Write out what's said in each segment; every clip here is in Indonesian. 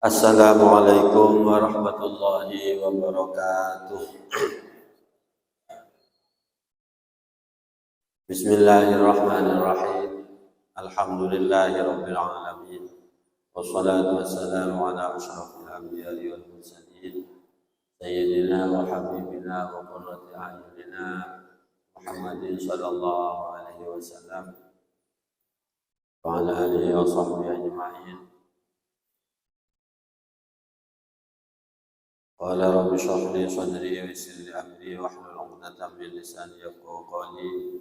Assalamualaikum warahmatullahi wabarakatuh. Bismillahirrahmanirrahim. Alhamdulillahirabbil alamin. Wassalatu wassalamu ala asyrafil anbiya'i wal mursalin. Sayyidina wa habibina wa qurrati a'yunina Muhammadin sallallahu alaihi wasallam wa ala alihi wa sahbihi ajma'in. Qala rabbi shrah li sadri wa yassir li amri wahlul 'uqdatam min lisani yafqahu qawli.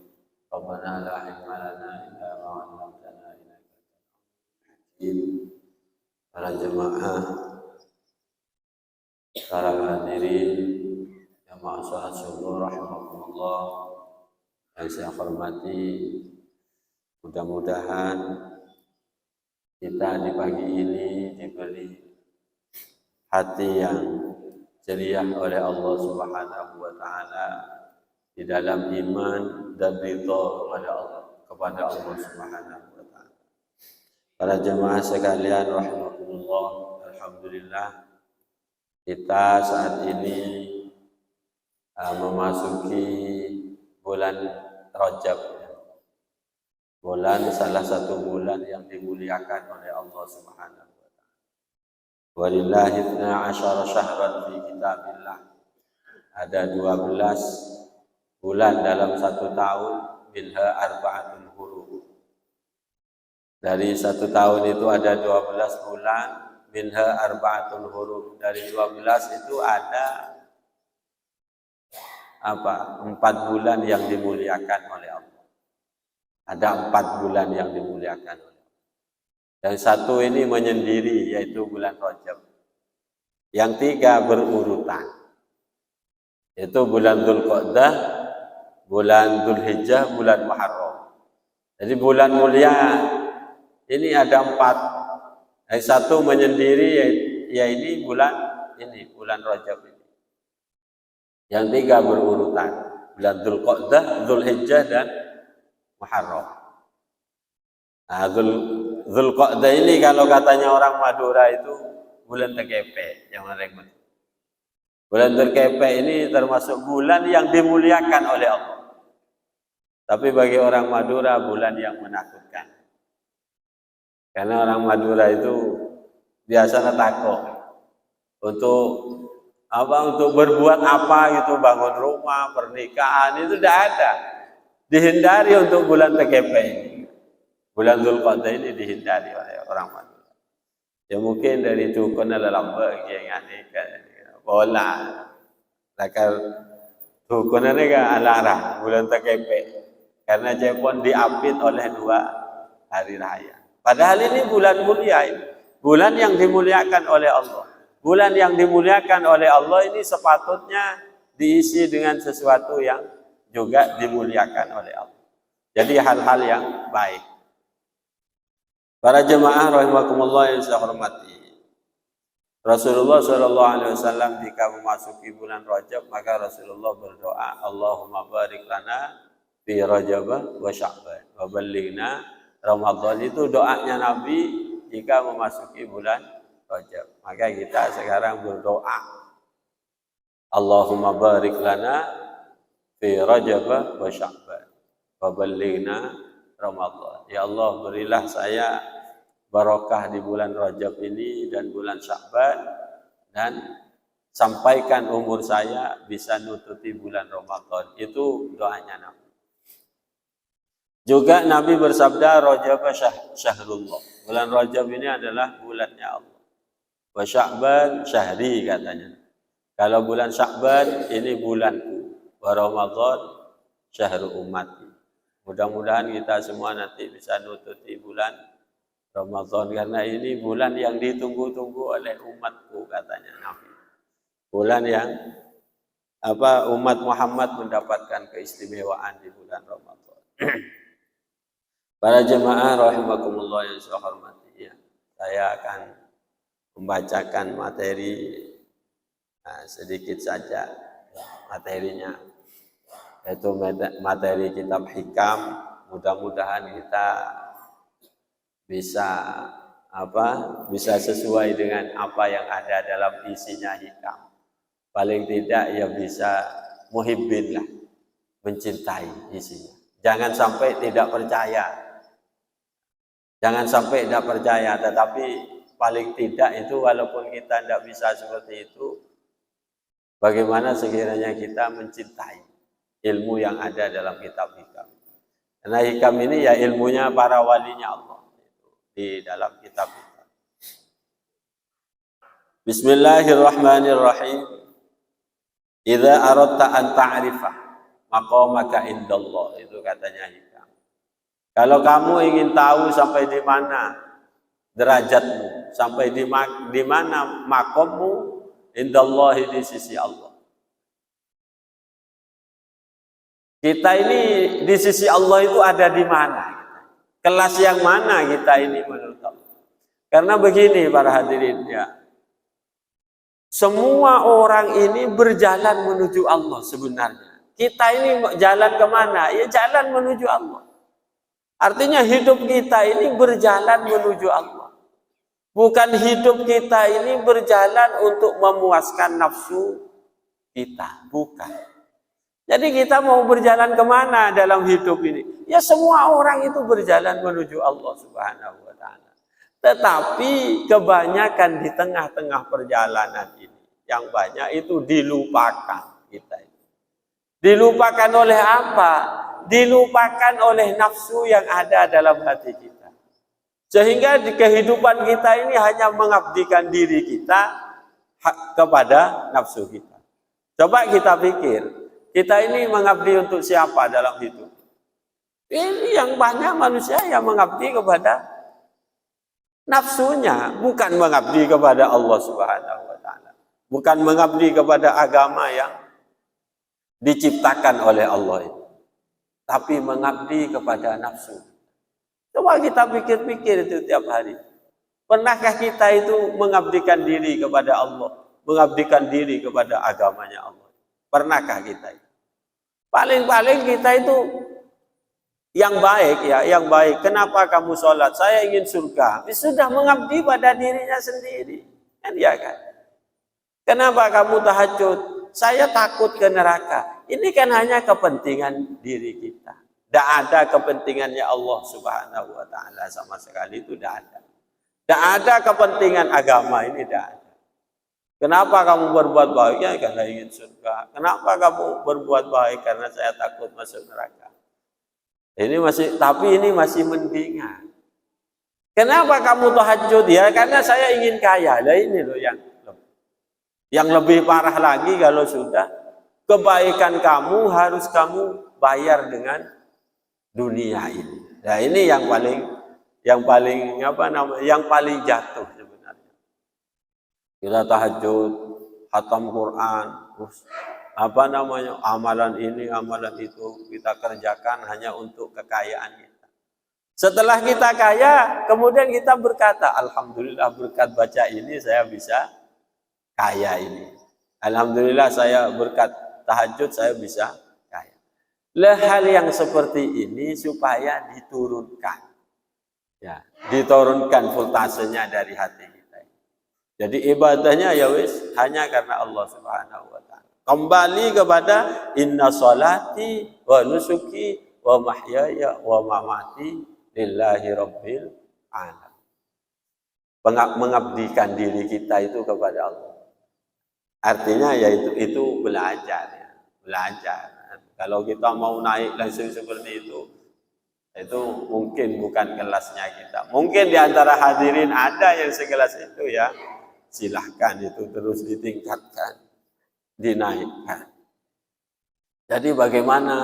Rabbana la ilma lana illa ma 'allamtana innaka antal hakim. Para jemaah, para hadirin jamaah salat subuh rahimakumullah yang saya hormati, mudah-mudahan kita di pagi ini diberi hati yang ceria oleh Allah Subhanahu wa taala di dalam iman dan ridha kepada Allah Subhanahu wa taala. Para jemaah sekalian rahimakumullah, alhamdulillah kita saat ini memasuki bulan Rajab. Salah satu bulan yang dimuliakan oleh Allah Subhanahu wa taala. Walillahi 12 syahran fi kitabillah. Ada 12 bulan dalam satu tahun, minha arba'atul hurum. Dari satu tahun itu ada 12 bulan, minha arba'atul hurum. Dari 12 itu ada 4 bulan yang dimuliakan oleh Allah. Ada 4 bulan yang dimuliakan oleh Allah. Dan satu ini menyendiri, yaitu bulan Rajab. Yang 3 berurutan, yaitu bulan Dzulqa'dah, bulan Dzulhijjah, bulan Muharram. Jadi bulan mulia ini ada 4. Yang satu menyendiri, yaitu bulan Rajab ini. Yang 3 berurutan, bulan Dzulqa'dah, Dzulhijjah, dan Muharram. Nah, Dzulqa'dah ini kalau katanya orang Madura itu bulan Tekepe yang mereka. Bulan Tekepe ini termasuk bulan yang dimuliakan oleh Allah. Tapi bagi orang Madura bulan yang menakutkan. Karena orang Madura itu biasanya takut untuk berbuat apa gitu, bangun rumah, pernikahan itu tidak ada. Dihindari untuk bulan Tekepe ini. Bulan Dzulqa'dah ini dihindari oleh orang Madura. Ya mungkin dari dukun adalah bagian ini kan bola. Lakal dukun ini kan alarang bulan Tekepe. Karena Jepun diapit oleh 2 hari raya. Padahal ini bulan mulia ini. Bulan yang dimuliakan oleh Allah. Bulan yang dimuliakan oleh Allah ini sepatutnya diisi dengan sesuatu yang juga dimuliakan oleh Allah. Jadi hal-hal yang baik. Para jemaah rahimakumullah yang saya hormati, Rasulullah SAW jika memasuki bulan Rajab, maka Rasulullah berdoa, Allahumma barik lana fi Rajab wa Sya'ban wa ballighna Ramadan. Itu doanya Nabi jika memasuki bulan Rajab. Maka kita sekarang berdoa, Allahumma barik lana fi Rajab wa Sya'ban wa ballighna Ramadan. Ya Allah, berilah saya barokah di bulan Rajab ini dan bulan Sya'ban, dan sampaikan umur saya bisa nututi bulan Ramadan. Itu doanya Nabi. Juga Nabi bersabda, Rajab syahrullah. Bulan Rajab ini adalah bulannya Allah. Wa Sya'ban syahri katanya. Kalau bulan Sya'ban ini bulanku. Wa Ramadan syahrul ummati. Mudah-mudahan kita semua nanti bisa nututi bulan Ramadan, karena ini bulan yang ditunggu-tunggu oleh umatku katanya Nabi. Bulan yang umat Muhammad mendapatkan keistimewaan di bulan Ramadan. Para jemaah rahimakumullah yang saya hormati, ya, saya akan membacakan materi sedikit saja materinya, yaitu materi kitab Hikam. Mudah-mudahan kita bisa bisa sesuai dengan apa yang ada dalam isinya hikam. Paling tidak ya bisa muhibbin lah, mencintai isinya. Jangan sampai tidak percaya. Jangan sampai tidak percaya, tetapi paling tidak itu walaupun kita tidak bisa seperti itu, bagaimana sekiranya kita mencintai ilmu yang ada dalam kitab hikam. Karena hikam ini ya ilmunya para walinya Allah di dalam kitab hikam. Bismillahirrahmanirrahim. Idza aradta an ta'rifa maqamaka indallah, itu katanya hikam. Kalau kamu ingin tahu sampai di mana derajatmu, sampai di mana makommu indallahi, di sisi Allah. Kita ini di sisi Allah itu ada di mana? Kelas yang mana kita ini menurut Allah? Karena begini para hadirin ya, semua orang ini berjalan menuju Allah sebenarnya. Kita ini jalan kemana? Ya jalan menuju Allah. Artinya hidup kita ini berjalan menuju Allah. Bukan hidup kita ini berjalan untuk memuaskan nafsu kita. Bukan. Jadi kita mau berjalan kemana dalam hidup ini? Ya semua orang itu berjalan menuju Allah Subhanahu wa ta'ala. Tetapi kebanyakan di tengah-tengah perjalanan ini, yang banyak itu dilupakan kita. Dilupakan oleh apa? Dilupakan oleh nafsu yang ada dalam hati kita. Sehingga di kehidupan kita ini hanya mengabdikan diri kita kepada nafsu kita. Coba kita pikir, kita ini mengabdi untuk siapa dalam hidup? Ini yang banyak manusia yang mengabdi kepada nafsunya, bukan mengabdi kepada Allah Subhanahu wa ta'ala. Bukan mengabdi kepada agama yang diciptakan oleh Allah itu, tapi mengabdi kepada nafsu. Coba kita pikir-pikir itu tiap hari. Pernahkah kita itu mengabdikan diri kepada Allah, mengabdikan diri kepada agamanya Allah? Pernahkah kita itu? Paling-paling kita itu yang baik ya, yang baik. Kenapa kamu sholat? Saya ingin surga. Sudah mengabdi pada dirinya sendiri. Kan ya kan? Kenapa kamu tahajud? Saya takut ke neraka. Ini kan hanya kepentingan diri kita. Tidak ada kepentingannya Allah Subhanahu wa ta'ala sama sekali, itu tidak ada. Tidak ada kepentingan agama ini, tidak ada. Kenapa kamu berbuat baik? Ya karena ingin surga. Kenapa kamu berbuat baik? Karena saya takut masuk neraka. Tapi ini masih mendingan. Kenapa kamu tahajud? Ya karena saya ingin kaya. Lah ini loh yang lebih parah lagi, kalau sudah kebaikan kamu harus kamu bayar dengan dunia ini. Nah ini yang paling jatuh sebenarnya. Kita tahajud, khatam Quran, terus amalan ini, amalan itu kita kerjakan hanya untuk kekayaan kita. Setelah kita kaya, kemudian kita berkata, alhamdulillah berkat baca ini saya bisa kaya ini. Alhamdulillah saya berkat tahajud saya bisa kaya. Hal yang seperti ini supaya diturunkan. Ya, diturunkan voltasenya dari hati kita. Jadi ibadahnya ya wis hanya karena Allah Subhanahu wa ta'ala. Kembali kepada inna salati wa nusuki wa mahyaya wa mamati lillahi rabbil alamin. Mengabdikan diri kita itu kepada Allah. Artinya yaitu itu belajar ya. Belajar. Kalau kita mau naik langsung seperti itu mungkin bukan kelasnya kita. Mungkin di antara hadirin ada yang sekelas itu ya. Silahkan itu terus ditingkatkan, dinaikkan. Jadi bagaimana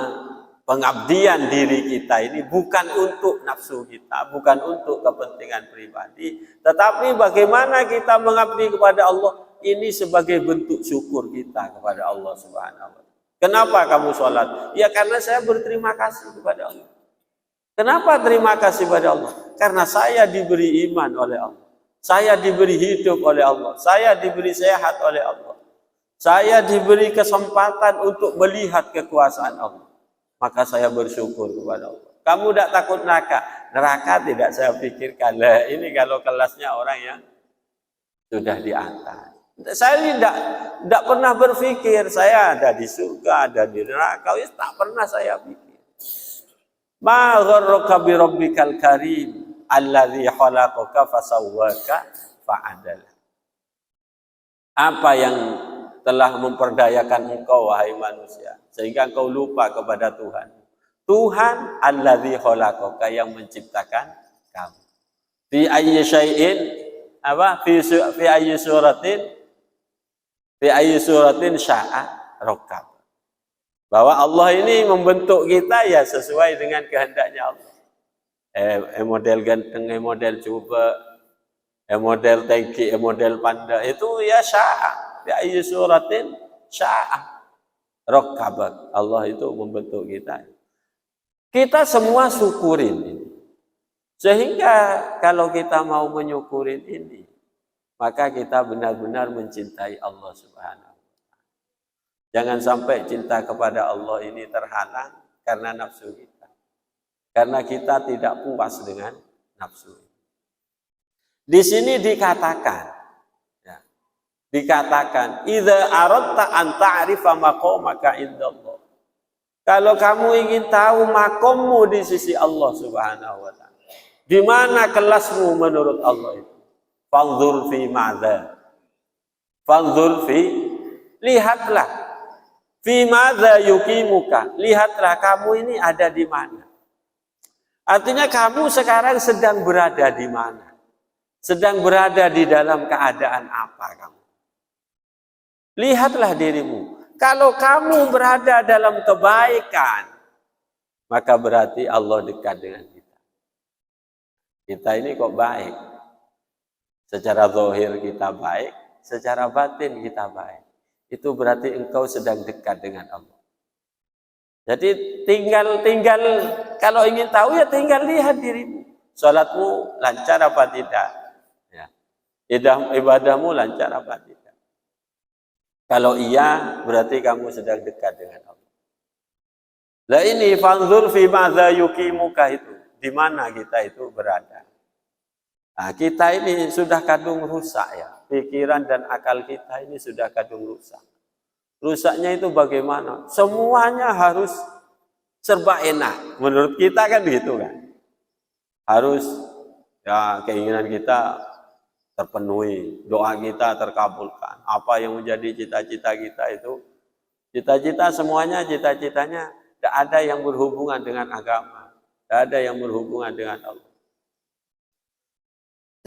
pengabdian diri kita ini bukan untuk nafsu kita, bukan untuk kepentingan pribadi, tetapi bagaimana kita mengabdi kepada Allah ini sebagai bentuk syukur kita kepada Allah Subhanahu wa ta'ala. Kenapa kamu sholat? Ya karena saya berterima kasih kepada Allah. Kenapa terima kasih kepada Allah? Karena saya diberi iman oleh Allah. Saya diberi hidup oleh Allah. Saya diberi sehat oleh Allah. Saya diberi kesempatan untuk melihat kekuasaan Allah. Maka saya bersyukur kepada Allah. Kamu tidak takut neraka? Neraka tidak saya pikirkan. Lah, ini kalau kelasnya orang yang sudah di atas. Saya tidak pernah berpikir saya ada di surga, ada di neraka. Tak pernah saya pikir. Ma gharraka bi rabbikal karim alladzi khalaqaka fasawwaka fa'adal. Apa yang telah memperdayakan engkau wahai manusia sehingga engkau lupa kepada Tuhan. Tuhan alladzi khalaqaka yang menciptakan kamu. Fi ayyi syai'in apa fi ayyi suratin sya'a rakab. Bahwa Allah ini membentuk kita ya sesuai dengan kehendaknya Allah. Model ganteng, model coba, model tangki, model panda itu ya sya'a. Fi ayyi suratin sya'a rakab. Allah itu membentuk kita. Kita semua syukurin ini. Sehingga kalau kita mau menyukurin ini, maka kita benar-benar mencintai Allah Subhanahu wa Ta'ala. Jangan sampai cinta kepada Allah ini terhalang karena nafsu kita. Karena kita tidak puas dengan nafsu. Di sini dikatakan, ya, dikatakan, idza aradta an ta'rifa maqamaka indallah. Kalau kamu ingin tahu makommu di sisi Allah Subhanahu wa Ta'ala, di mana kelasmu menurut Allah itu? Fanzur fi madza. Fanzur fi, lihatlah. Fi madza yuqimuka. Lihatlah kamu ini ada di mana. Artinya kamu sekarang sedang berada di mana? Sedang berada di dalam keadaan apa kamu? Lihatlah dirimu. Kalau kamu berada dalam kebaikan, maka berarti Allah dekat dengan kita. Kita ini kok baik. Secara zahir kita baik, secara batin kita baik. Itu berarti engkau sedang dekat dengan Allah. Jadi tinggal kalau ingin tahu ya tinggal lihat dirimu. Salatmu lancar apa tidak? Ya. Ibadahmu lancar apa tidak? Kalau iya berarti kamu sedang dekat dengan Allah. Lah ini fanzur fi madza yuqimuka itu. Di mana kita itu berada. Nah, kita ini sudah kadung rusak ya. Pikiran dan akal kita ini sudah kadung rusak. Rusaknya itu bagaimana? Semuanya harus serba enak. Menurut kita kan begitu kan. Harus ya keinginan kita terpenuhi. Doa kita terkabulkan. Apa yang menjadi cita-cita kita itu. Cita-cita semuanya, cita-citanya tidak ada yang berhubungan dengan agama. Tidak ada yang berhubungan dengan Allah.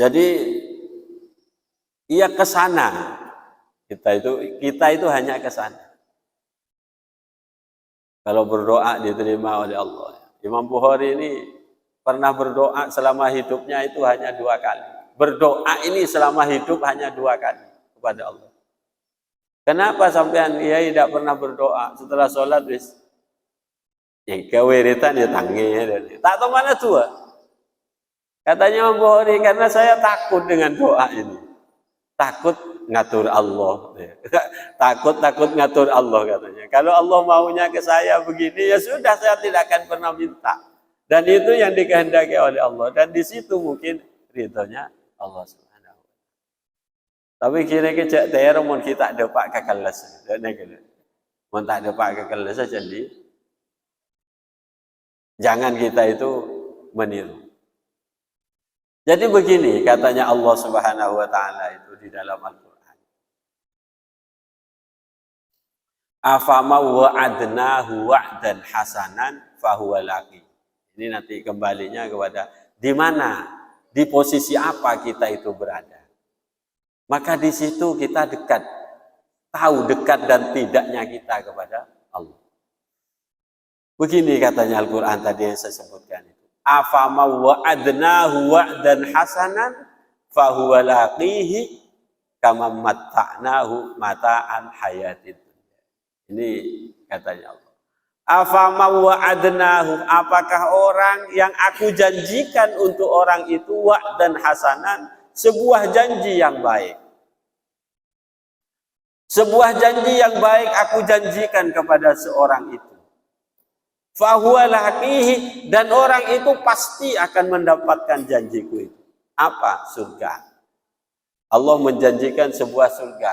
Jadi ia ke sana. Kita itu hanya ke sana. Kalau berdoa diterima oleh Allah. Imam Bukhari ini pernah berdoa selama hidupnya itu hanya 2 kali. Berdoa ini selama hidup hanya 2 kali kepada Allah. Kenapa sampean ia tidak pernah berdoa setelah sholat wis? Kewiritan ya tangi. Tak tahu mana tua. Katanya Imam Bukhari, karena saya takut dengan doa ini. Takut ngatur Allah. Takut ngatur Allah katanya. Kalau Allah maunya ke saya begini, ya sudah saya tidak akan pernah minta. Dan itu yang dikehendaki oleh Allah. Dan di situ mungkin ridhonya Allah Subhanahu. Tapi kira-kira daerah mun kita ada pak kekelas. Mun tak ada pak kekelas jadi jangan kita itu meniru. Jadi begini katanya Allah Subhanahu wa Ta'ala itu di dalam Al-Quran. Afama wa'adnahu wa'dan hasanan fahuwa laqi. Ini nanti kembalinya kepada di mana, di posisi apa kita itu berada. Maka di situ kita dekat, tahu dekat dan tidaknya kita kepada Allah. Begini katanya Al-Quran tadi yang saya sebutkan itu. Afama wa'adnahu wa'dan hasanan fahuwa laqihi kama matta'nahu mata'an hayatid. Ini katanya Allah. Afama wa'adnahu, apakah orang yang aku janjikan untuk orang itu wa'dan hasanan, sebuah janji yang baik. Sebuah janji yang baik aku janjikan kepada seorang itu. Fahuwa laqihi, dan orang itu pasti akan mendapatkan janjiku itu. Apa? Surga. Allah menjanjikan sebuah surga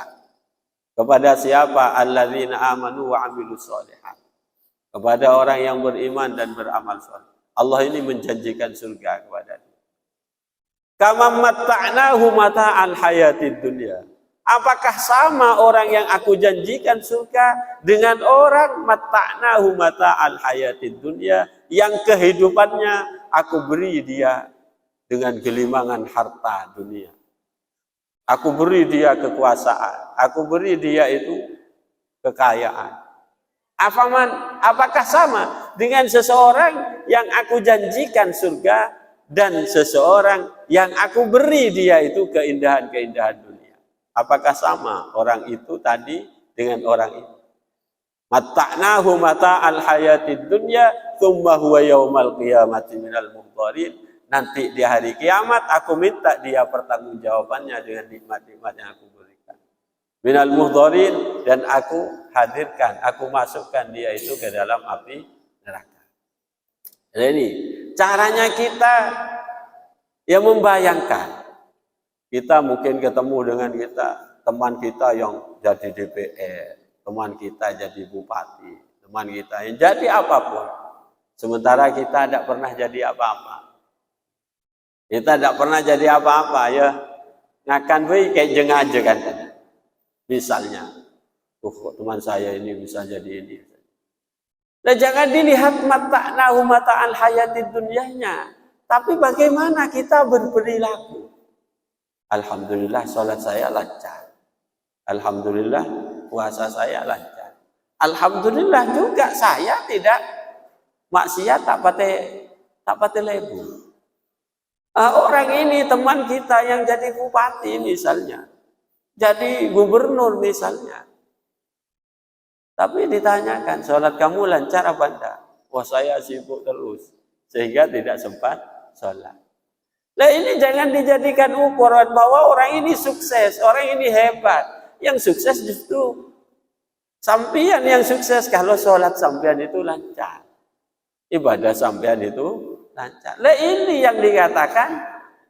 kepada siapa? Alladzina amanu wa amilus sholihat. Kepada orang yang beriman dan beramal saleh. Allah ini menjanjikan surga kepada dia. Kama matta'nahu mata'al hayatid dunya. Apakah sama orang yang aku janjikan surga dengan orang matta'nahu mata'al hayatid dunya yang kehidupannya aku beri dia dengan gelimangan harta dunia. Aku beri dia kekuasaan, aku beri dia itu kekayaan. Apakah sama dengan seseorang yang aku janjikan surga dan seseorang yang aku beri dia itu keindahan-keindahan dunia? Apakah sama orang itu tadi dengan orang ini? Matta'nahu mata'al hayatid dunya tsumma huwa yaumal qiyamati minal muhdharin. Nanti di hari kiamat aku minta dia pertanggungjawabannya dengan nikmat-nikmat yang aku berikan. Minal muhdharin, dan aku hadirkan, aku masukkan dia itu ke dalam api neraka. Jadi caranya kita yang membayangkan. Kita mungkin ketemu dengan teman kita yang jadi DPR, teman kita jadi bupati, teman kita yang jadi apapun. Sementara kita tidak pernah jadi apa-apa. Kita tidak pernah jadi apa-apa ya. Ngakan we kayak jeng aja kan. Misalnya, teman saya ini bisa jadi ini. Nah, jangan dilihat mata'nahu mata'al hayatid dunyanya, tapi bagaimana kita berperilaku. Alhamdulillah sholat saya lancar. Alhamdulillah puasa saya lancar. Alhamdulillah juga saya tidak maksiat tak pate lebu. Orang ini teman kita yang jadi bupati misalnya, jadi gubernur misalnya. Tapi ditanyakan, sholat kamu lancar apa enggak? Wah, saya sibuk terus sehingga tidak sempat sholat. Nah, ini jangan dijadikan ukuran bahwa orang ini sukses, orang ini hebat. Yang sukses justru sampean yang sukses kalau sholat sampean itu lancar. Ibadah sampean itu lancar. Nah, ini yang dikatakan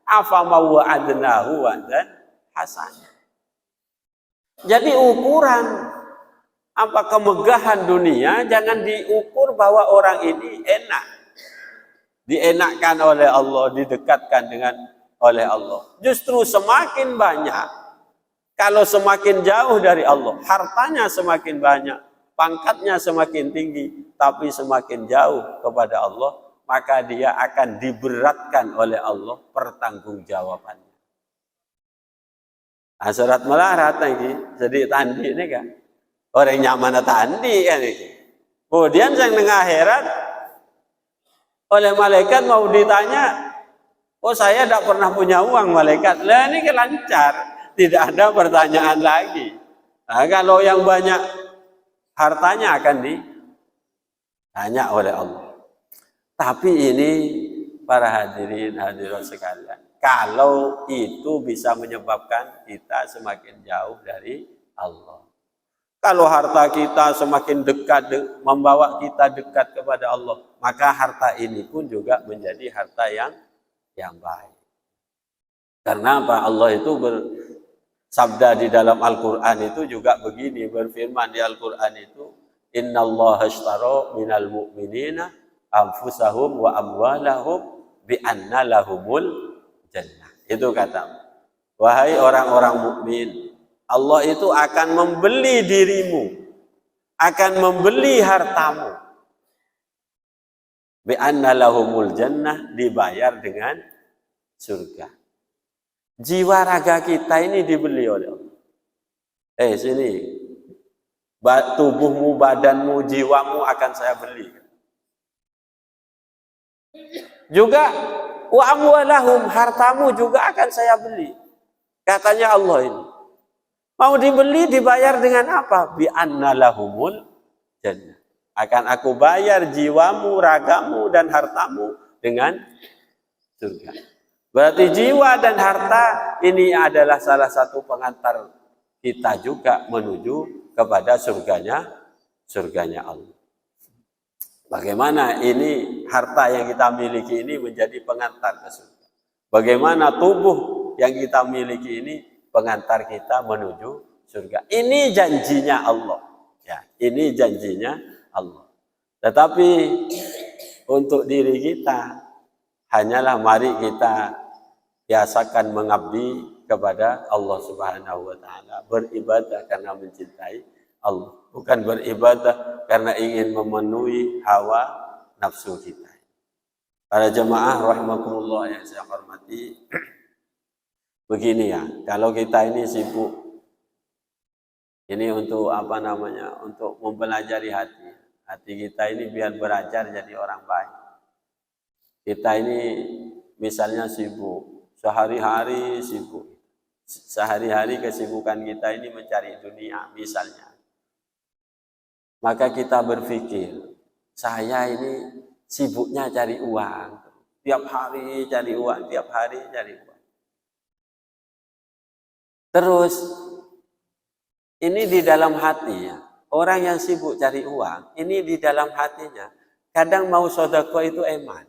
afama wa'adnahu wa'dan hasanah. Jadi ukuran apa kemegahan dunia jangan diukur bahwa orang ini enak. Dienakkan oleh Allah, didekatkan oleh Allah. Justru semakin banyak, kalau semakin jauh dari Allah, hartanya semakin banyak, pangkatnya semakin tinggi, tapi semakin jauh kepada Allah, maka dia akan diberatkan oleh Allah pertanggungjawabannya. Surat melarat lagi, jadi tandi ini kan. Orang nyaman tandi kan ini. Kemudian yang tengah akhirat, oleh malaikat mau ditanya, oh saya tidak pernah punya uang malaikat. Lah ini lancar, tidak ada pertanyaan lagi. Nah, kalau yang banyak hartanya akan ditanya oleh Allah. Tapi ini para hadirin hadirat sekalian, kalau itu bisa menyebabkan kita semakin jauh dari Allah. Kalau harta kita semakin dekat, membawa kita dekat kepada Allah, maka harta ini pun juga menjadi harta yang baik. Karena apa? Allah itu bersabda di dalam Al-Quran itu juga begini, berfirman di Al-Quran itu, Innallaha ashtara minal mu'minina anfusahum wa amwalahum bi'anna lahumul jannah. Itu kata, wahai orang-orang mukmin, Allah itu akan membeli dirimu, akan membeli hartamu. Bi'anna lahumul jannah, dibayar dengan surga. Jiwa raga kita ini dibeli oleh Allah. Sini, tubuhmu, badanmu, jiwamu akan saya beli. Juga wa amwalahum, hartamu juga akan saya beli. Katanya Allah ini. Mau dibeli dibayar dengan apa? Bi'anna lahumul jannah. Akan aku bayar jiwamu, ragamu, dan hartamu dengan surga. Berarti jiwa dan harta ini adalah salah satu pengantar kita juga menuju kepada surganya Allah. Bagaimana ini harta yang kita miliki ini menjadi pengantar ke surga. Bagaimana tubuh yang kita miliki ini pengantar kita menuju surga. Ini janjinya Allah. Ya, ini janjinya Allah. Tetapi untuk diri kita hanyalah mari kita biasakan mengabdi kepada Allah Subhanahu wa taala, beribadah karena mencintai Allah, bukan beribadah karena ingin memenuhi hawa nafsu kita. Para jemaah rahimakumullah yang saya hormati, begini ya, kalau kita ini sibuk ini untuk apa namanya? Untuk mempelajari hati. Hati kita ini biar belajar jadi orang baik. Kita ini misalnya sibuk, sehari-hari sibuk. Sehari-hari kesibukan kita ini mencari dunia misalnya. Maka kita berpikir, saya ini sibuknya cari uang. Tiap hari cari uang, tiap hari cari uang. Terus, ini di dalam hatinya, orang yang sibuk cari uang, ini di dalam hatinya, kadang mau sedekah itu eman.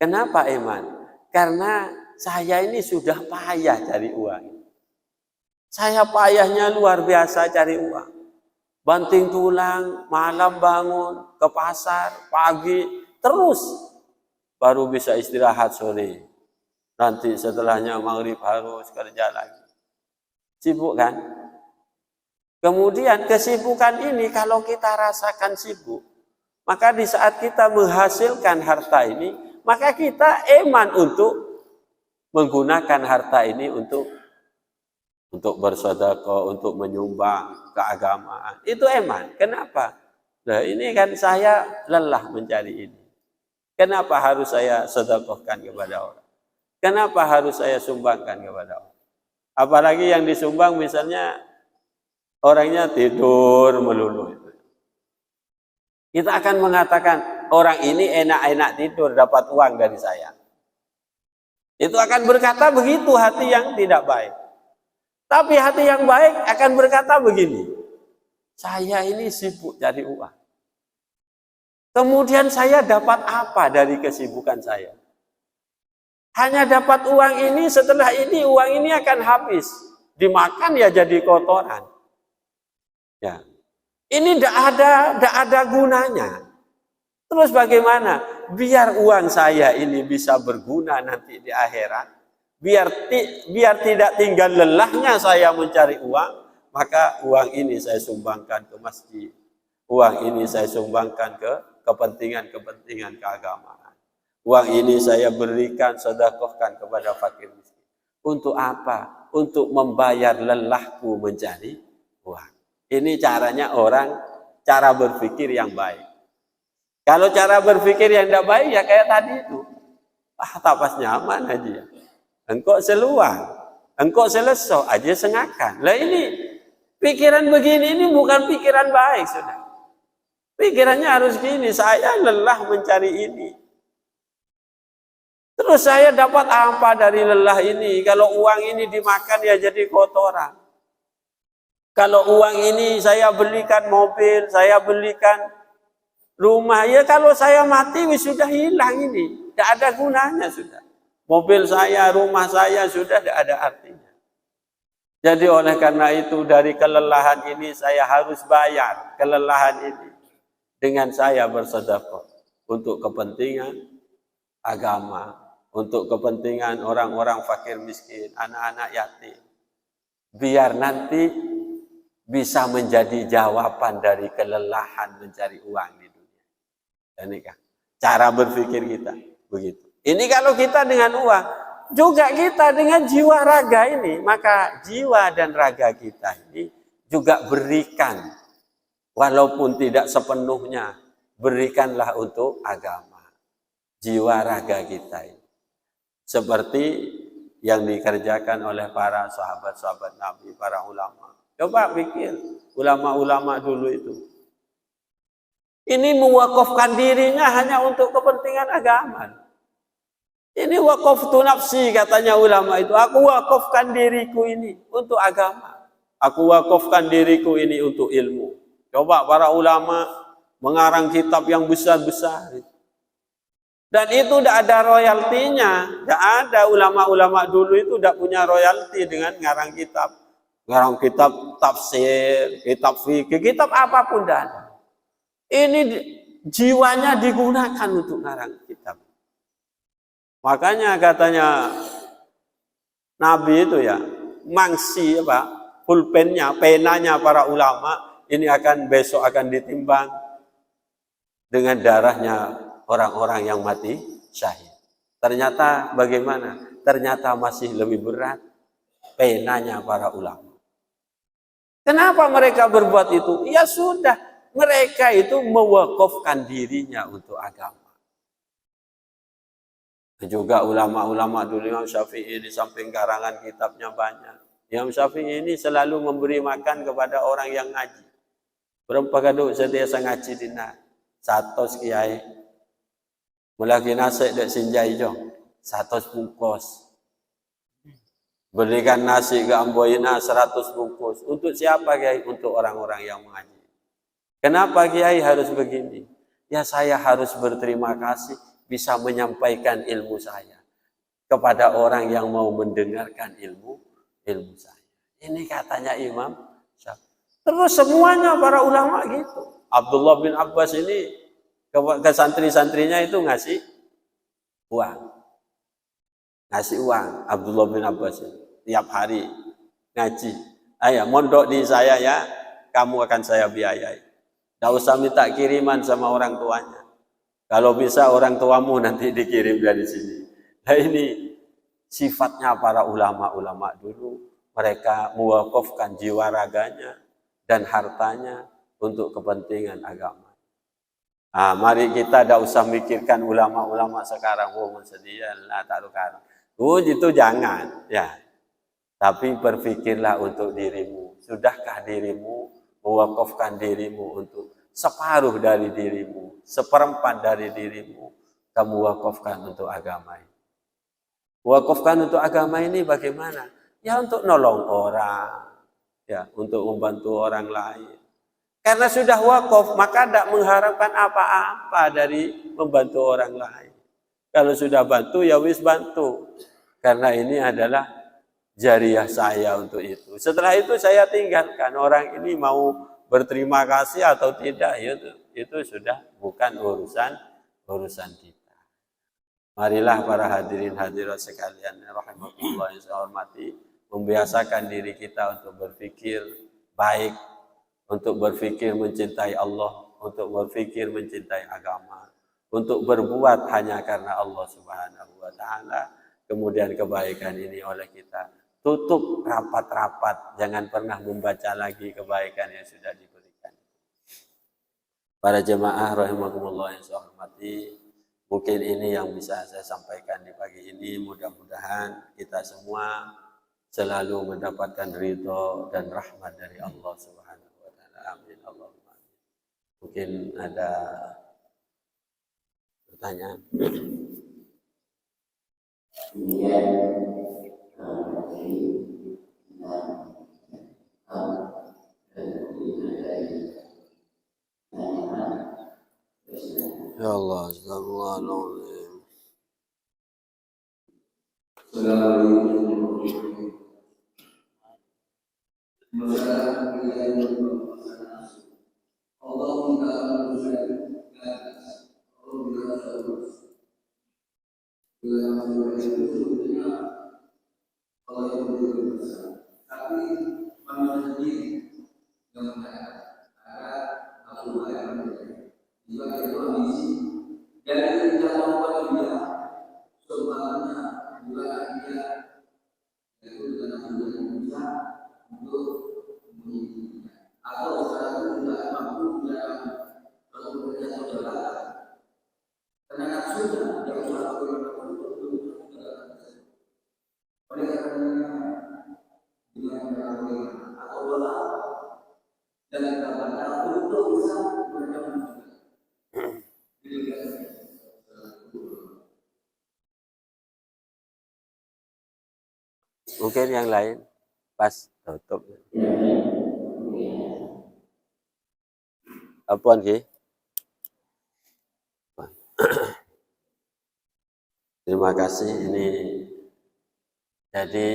Kenapa eman? Karena saya ini sudah payah cari uang. Saya payahnya luar biasa cari uang. Banting tulang, malam bangun, ke pasar, pagi, terus. Baru bisa istirahat sore. Nanti setelahnya maghrib harus kerja lagi. Sibuk kan? Kemudian kesibukan ini kalau kita rasakan sibuk, maka di saat kita menghasilkan harta ini, maka kita eman untuk menggunakan harta ini untuk bersedekah, untuk menyumbang keagamaan. Itu eman. Kenapa? Nah, ini kan saya lelah mencari ini. Kenapa harus saya sedekahkan kepada orang? Kenapa harus saya sumbangkan kepada orang? Apalagi yang disumbang misalnya orangnya tidur melulu. Kita akan mengatakan orang ini enak-enak tidur dapat uang dari saya. Itu akan berkata begitu hati yang tidak baik. Tapi hati yang baik akan berkata begini, saya ini sibuk cari uang. Kemudian saya dapat apa dari kesibukan saya? Hanya dapat uang ini, setelah ini uang ini akan habis. Dimakan ya jadi kotoran. Ya. Ini tidak ada gunanya. Terus bagaimana? Biar uang saya ini bisa berguna nanti di akhirat. Biar tidak tinggal lelahnya saya mencari uang, maka uang ini saya sumbangkan ke masjid. Uang ini saya sumbangkan ke kepentingan keagamaan. Uang ini saya berikan, sedekahkan kepada fakir miskin. Untuk apa? Untuk membayar lelahku mencari uang. Ini caranya orang, cara berpikir yang baik. Kalau cara berpikir yang tidak baik, ya kayak tadi itu. Tapas nyaman aja. Engkau seluang, engkau selesai aja sengakan. Lah ini, pikiran begini ini bukan pikiran baik, sudah. Pikirannya harus gini, saya lelah mencari ini. Terus saya dapat apa dari lelah ini? Kalau uang ini dimakan ya jadi kotoran. Kalau uang ini saya belikan mobil, saya belikan rumah, ya kalau saya mati sudah hilang ini. Tidak ada gunanya sudah. Mobil saya, rumah saya sudah tidak ada artinya. Jadi oleh karena itu dari kelelahan ini saya harus bayar kelelahan ini. Dengan saya bersedekah untuk kepentingan agama, untuk kepentingan orang-orang fakir miskin, anak-anak yatim. Biar nanti bisa menjadi jawaban dari kelelahan mencari uang di dunia. Dan ini kan cara berpikir kita begitu. Ini kalau kita dengan uang, juga kita dengan jiwa raga ini, maka jiwa dan raga kita ini juga berikan, walaupun tidak sepenuhnya, berikanlah untuk agama. Jiwa raga kita ini. Seperti yang dikerjakan oleh para sahabat-sahabat Nabi, para ulama. Coba pikir, ulama-ulama dulu itu. Ini mewakafkan dirinya hanya untuk kepentingan agama. Ini waqaftu nafsi, katanya ulama itu. Aku wakafkan diriku ini untuk agama. Aku wakafkan diriku ini untuk ilmu. Coba para ulama mengarang kitab yang besar-besar. Dan itu tidak ada royaltinya. Tidak ada, ulama-ulama dulu itu tidak punya royalti dengan ngarang kitab. Ngarang kitab tafsir, kitab fikih, kitab apapun tidak ada. Ini jiwanya digunakan untuk ngarang kitab. Makanya katanya Nabi itu ya, mangsi pulpennya, penanya para ulama ini besok akan ditimbang dengan darahnya orang-orang yang mati syahid. Ternyata bagaimana? Ternyata masih lebih berat penanya para ulama. Kenapa mereka berbuat itu? Ya sudah, mereka itu mewakafkan dirinya untuk agama. Juga ulama-ulama dulu, Imam Syafi'i di samping karangan kitabnya banyak. Imam Syafi'i ini selalu memberi makan kepada orang yang ngaji. Berapa kaduk setiasa ngaji dina. Satu kiai. Mulai nasi dek sinjai jong. Satu bungkus. Berikan nasi ke amboina 100 bungkus. Untuk siapa kiai? Untuk orang-orang yang mengaji. Kenapa kiai harus begini? Ya saya harus berterima kasih bisa menyampaikan ilmu saya kepada orang yang mau mendengarkan ilmu saya. Ini katanya Imam Syafi'i. Terus semuanya para ulama gitu. Abdullah bin Abbas ini ke santri-santrinya itu ngasih uang. Ngasih uang Abdullah bin Abbas ini. Tiap hari ngaji. Ayo mondok di saya ya, kamu akan saya biayai. Tidak usah minta kiriman sama orang tuanya. Kalau bisa orang tuamu nanti dikirim dari sini. Nah ini sifatnya para ulama-ulama dulu. Mereka mewakafkan jiwa raganya dan hartanya untuk kepentingan agama. Nah, mari kita tidak usah mikirkan ulama-ulama sekarang. Oh, sedih lah taruh kan. Itu jangan. Ya. Tapi berpikirlah untuk dirimu. Sudahkah dirimu mewakafkan dirimu untuk separuh dari dirimu, seperempat dari dirimu, kamu wakafkan untuk agama ini. Wakafkan untuk agama ini bagaimana? Ya untuk nolong orang, ya untuk membantu orang lain. Karena sudah wakaf, maka tidak mengharapkan apa-apa dari membantu orang lain. Kalau sudah bantu, ya wis bantu. Karena ini adalah jariah saya untuk itu. Setelah itu saya tinggalkan. Orang ini mau berterima kasih atau tidak, itu sudah bukan urusan kita. Marilah para hadirin hadirat sekalian rahimakumullah yang saya hormati, membiasakan diri kita untuk berpikir baik, untuk berpikir mencintai Allah, untuk berpikir mencintai agama, untuk berbuat hanya karena Allah Subhanahu wa taala. Kemudian kebaikan ini oleh kita tutup rapat-rapat, jangan pernah membaca lagi kebaikan yang sudah diberikan. Para jemaah rahimakumullah yang saya hormati, mungkin ini yang bisa saya sampaikan di pagi ini. Mudah-mudahan kita semua selalu mendapatkan ridho dan rahmat dari Allah Subhanahu wa taala. Amin Allahumma amin. Mungkin ada pertanyaan. Ya Allah, astagfirullahaladzim. Mungkin yang lain pas tutup. Apaan sih? Terima kasih. Ini jadi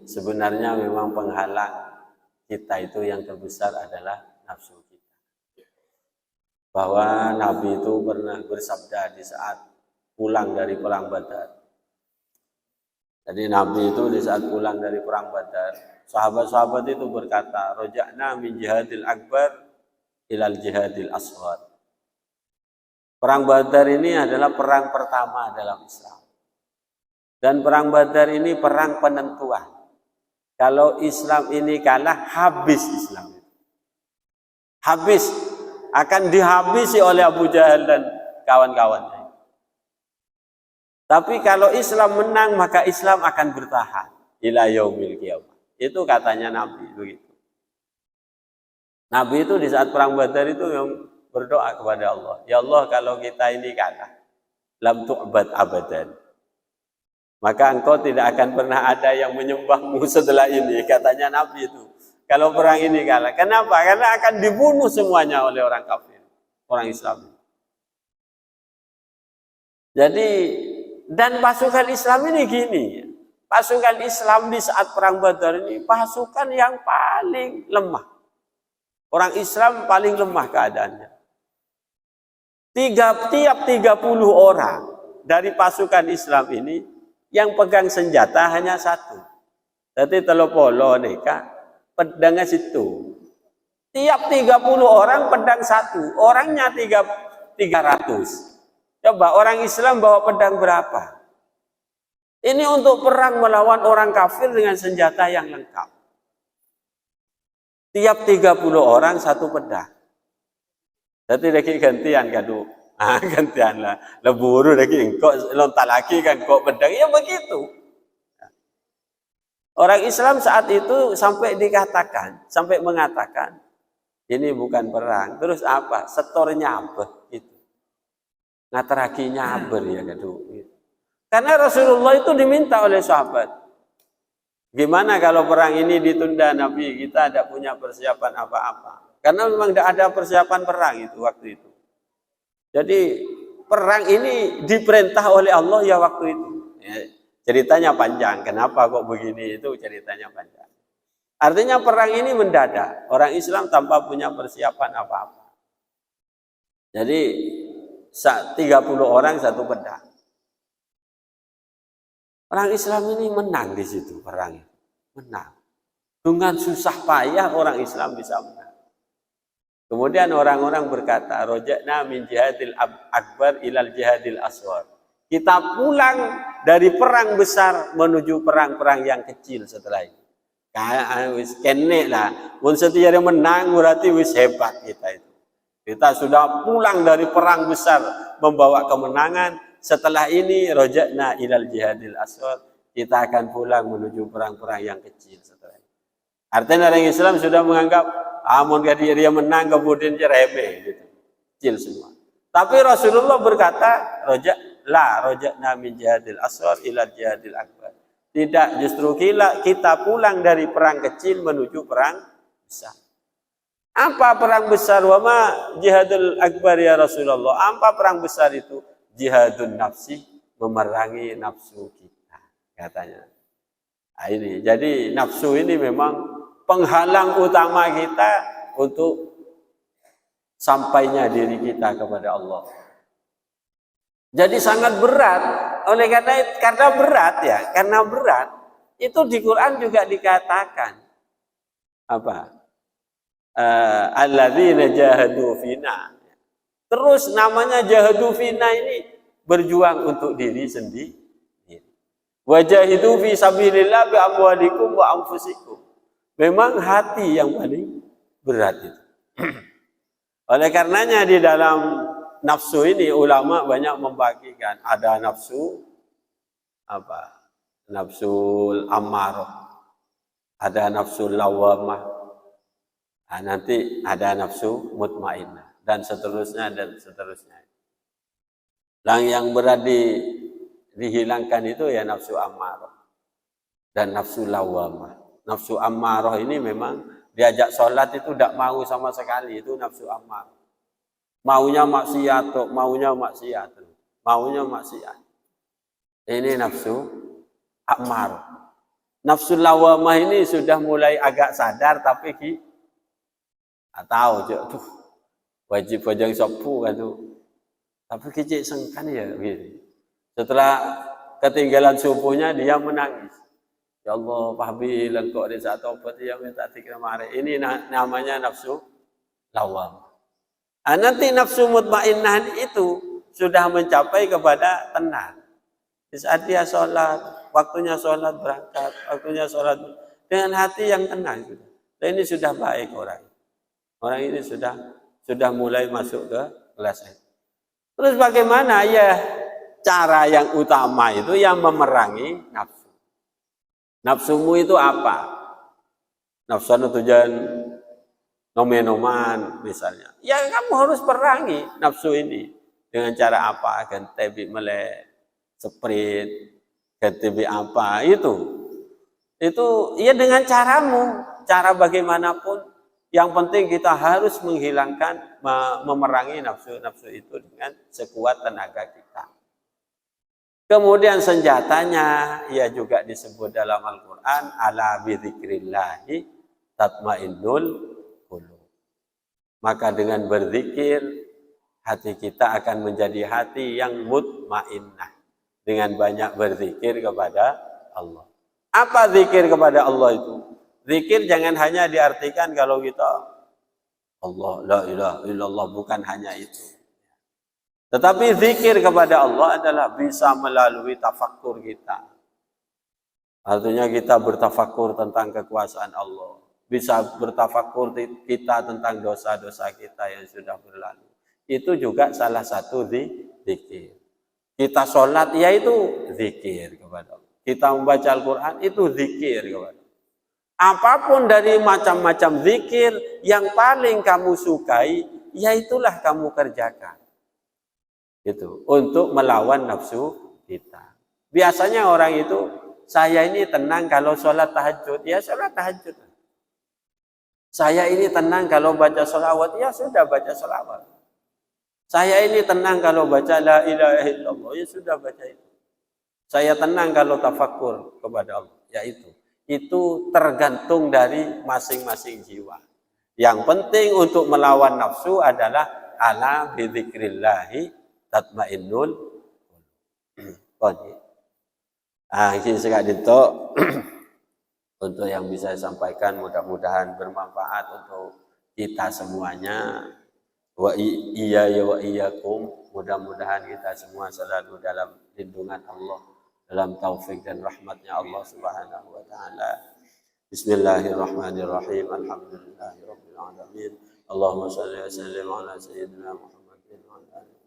sebenarnya memang penghalang kita itu yang terbesar adalah nafsu kita. Bahwa Nabi itu pernah bersabda di saat pulang dari perang Badar. Jadi Nabi itu di saat pulang dari perang Badar, sahabat-sahabat itu berkata, "Raja'na min jihadil akbar ilal jihadil asghar." Perang Badar ini adalah perang pertama dalam Islam. Dan perang Badar ini perang penentuan. Kalau Islam ini kalah, habis Islam. Habis, akan dihabisi oleh Abu Jahal dan kawan-kawannya. Tapi kalau Islam menang, maka Islam akan bertahan ila yaumil qiyamah. Itu katanya Nabi begitu. Nabi itu di saat perang Badar itu yang berdoa kepada Allah, "Ya Allah, kalau kita ini kalah, lam tu'bad abadan. Maka engkau tidak akan pernah ada yang menyembahmu setelah ini," katanya Nabi itu. Kalau perang ini kalah. Kenapa? Karena akan dibunuh semuanya oleh orang kafir, orang Islam. Jadi, dan pasukan Islam ini gini, pasukan Islam di saat perang Badar ini pasukan yang paling lemah. Orang Islam paling lemah keadaannya. Tiap 30 orang dari pasukan Islam ini yang pegang senjata hanya satu. Jadi telopolo neka pedangnya situ. Tiap 30 orang pedang satu, orangnya 300. Coba orang Islam bawa pedang berapa? Ini untuk perang melawan orang kafir dengan senjata yang lengkap. Tiap 30 orang satu pedang. Jadi lagi gantian kadu. Gantian lah. Leburu lagi kok lontar lagi kan kok pedang. Ya begitu. Orang Islam saat itu sampai mengatakan ini bukan perang. Terus apa? Setornya apa? Gitu. Ngatarakinya ber ya kadu. Karena Rasulullah itu diminta oleh sahabat. Gimana kalau perang ini ditunda, Nabi? Kita tidak punya persiapan apa-apa. Karena memang tidak ada persiapan perang itu waktu itu. Jadi perang ini diperintah oleh Allah ya waktu itu. Ya, ceritanya panjang. Kenapa kok begini? Itu ceritanya panjang. Artinya perang ini mendadak. Orang Islam tanpa punya persiapan apa-apa. Jadi 30 orang satu pedang. Orang Islam ini menang di situ perang. Menang. Dengan susah payah orang Islam bisa menang. Kemudian orang-orang berkata, "Raja'na min jihadil akbar ilal jihadil asghar." Kita pulang dari perang besar menuju perang-perang yang kecil setelah itu. Kayak wis kene lah. Mun setiare menang berarti wis hebat kita itu. Kita sudah pulang dari perang besar membawa kemenangan. Setelah ini raja'na ilal jihadil asghar, kita akan pulang menuju perang-perang yang kecil setelah ini. Artinya orang Islam sudah menganggap amun dia menang kemudian dia remeh gitu. Kecil semua. Tapi Rasulullah berkata, raja'na min jihadil asghar ilal jihadil akbar. Tidak, justru kita pulang dari perang kecil menuju perang besar. Apa perang besar? Wa ma jihadul akbar ya Rasulullah. Apa perang besar itu? Jihadun nafsi, memerangi nafsu kita, katanya. Nah, ini jadi nafsu ini memang penghalang utama kita untuk sampainya diri kita kepada Allah. Jadi sangat berat. Oleh karena berat ya, karena berat itu di Quran juga dikatakan apa? Alladzina jahadu fina. Terus namanya jahadu fina ini berjuang untuk diri sendiri. Wajahidu fi sabilillah bi amwalikum wa anfusikum. Memang hati yang paling berat itu. Oleh karenanya di dalam nafsu ini ulama banyak membagikan, ada nafsu apa? Nafsul ammarah. Ada nafsul lawamah. Nah, nanti ada nafsu mutmainnah. Dan seterusnya. Yang berat dihilangkan itu ya nafsu ammarah dan nafsu lawamah. Nafsu ammarah ini memang diajak sholat itu tidak mau sama sekali, itu nafsu ammarah. Maunya maksiat. maunya maksiat. Ini nafsu amar. Nafsu lawamah ini sudah mulai agak sadar tapi tahu tuh wajib bojang sopu kan tuh. Tapi kecik sengkan ya gitu. Setelah ketinggalan subuhnya dia menangis. Ya Allah, Pak Bilang kok di saat obat yang minta dikemari. Ini namanya nafsu lawam. Nanti nafsu mutmainnah itu sudah mencapai kepada tenang. Di saat dia sholat, waktunya sholat berangkat, waktunya sholat dengan hati yang tenang. Dan ini sudah baik orang. Orang ini sudah mulai masuk ke kelas itu. Terus bagaimana ya cara yang utama itu yang memerangi nafsu. Nafsumu itu apa? Nafsu itu tujuan nomen-noman misalnya. Ya kamu harus perangi nafsu ini. Dengan cara apa? Ganti melek, sprint, ganti apa? Itu ya dengan caramu. Cara bagaimanapun. Yang penting kita harus menghilangkan, memerangi nafsu-nafsu itu dengan sekuat tenaga kita. Kemudian senjatanya, ya juga disebut dalam Al-Quran, ala bidzikrillahi tatmainnul qulub. Maka dengan berzikir, hati kita akan menjadi hati yang mutmainnah. Dengan banyak berzikir kepada Allah. Apa zikir kepada Allah itu? Zikir jangan hanya diartikan kalau kita Allah, la ilaha illallah, bukan hanya itu. Tetapi zikir kepada Allah adalah bisa melalui tafakkur kita. Artinya kita bertafakkur tentang kekuasaan Allah. Bisa bertafakkur kita tentang dosa-dosa kita yang sudah berlalu. Itu juga salah satu zikir. Kita sholat, yaitu zikir kepada Allah. Kita membaca Al-Quran, itu zikir kepada Allah. Apapun dari macam-macam zikir yang paling kamu sukai, ya itulah kamu kerjakan. Itu untuk melawan nafsu kita. Biasanya orang itu, saya ini tenang kalau sholat tahajud, ya sholat tahajud. Saya ini tenang kalau baca sholawat, ya sudah baca sholawat. Saya ini tenang kalau baca la ilaha illallah, ya sudah baca itu. Saya tenang kalau tafakkur kepada Allah, ya itu. Itu tergantung dari masing-masing jiwa. Yang penting untuk melawan nafsu adalah ala bidzikrillahi tatmainnul qulub. Ini sekali itu untuk yang bisa saya sampaikan, mudah-mudahan bermanfaat untuk kita semuanya. Wa iyyakum, mudah-mudahan kita semua selalu dalam lindungan Allah, dalam taufik dan rahmatnya Allah Subhanahu wa taala. Bismillahirrahmanirrahim. Alhamdulillahirabbil alamin. Allahumma shalli wa sallim ala sayyidina Muhammadin wa ala alihi.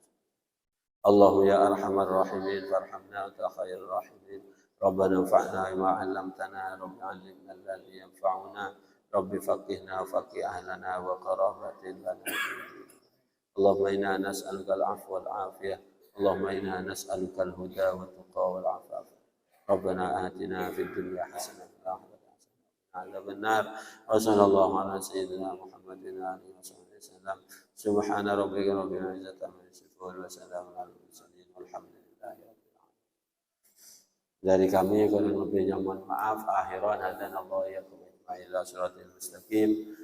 Allahumma ya arhamar rahimin warhamna wa khairur rahimin. Rabbana anfa'na bima 'allamtana, rabbi 'allimna alladhi yanfa'una, rabbi faqihna faqih ahlana wa qarabatin lana. Allahumma inna nas'aluka al-'afwa wal 'afiyah. Allahumma inna nas'aluka al-huda wa tuqa wal 'afaf. Rabbana atina fid dunya hasanah wa fil akhirati hasanah wa qina adzabannar. Wa sallallahu ala sayyidina Muhammadin wa alihi wasallam. Subhana rabbika rabbil izzati amma yasifun wa salamun alal mursalin walhamdulillahi rabbil alamin. Dari kami kurang lebihnya mohon maaf. Akhiran hadanallahu iyyakum ila siratal mustaqim.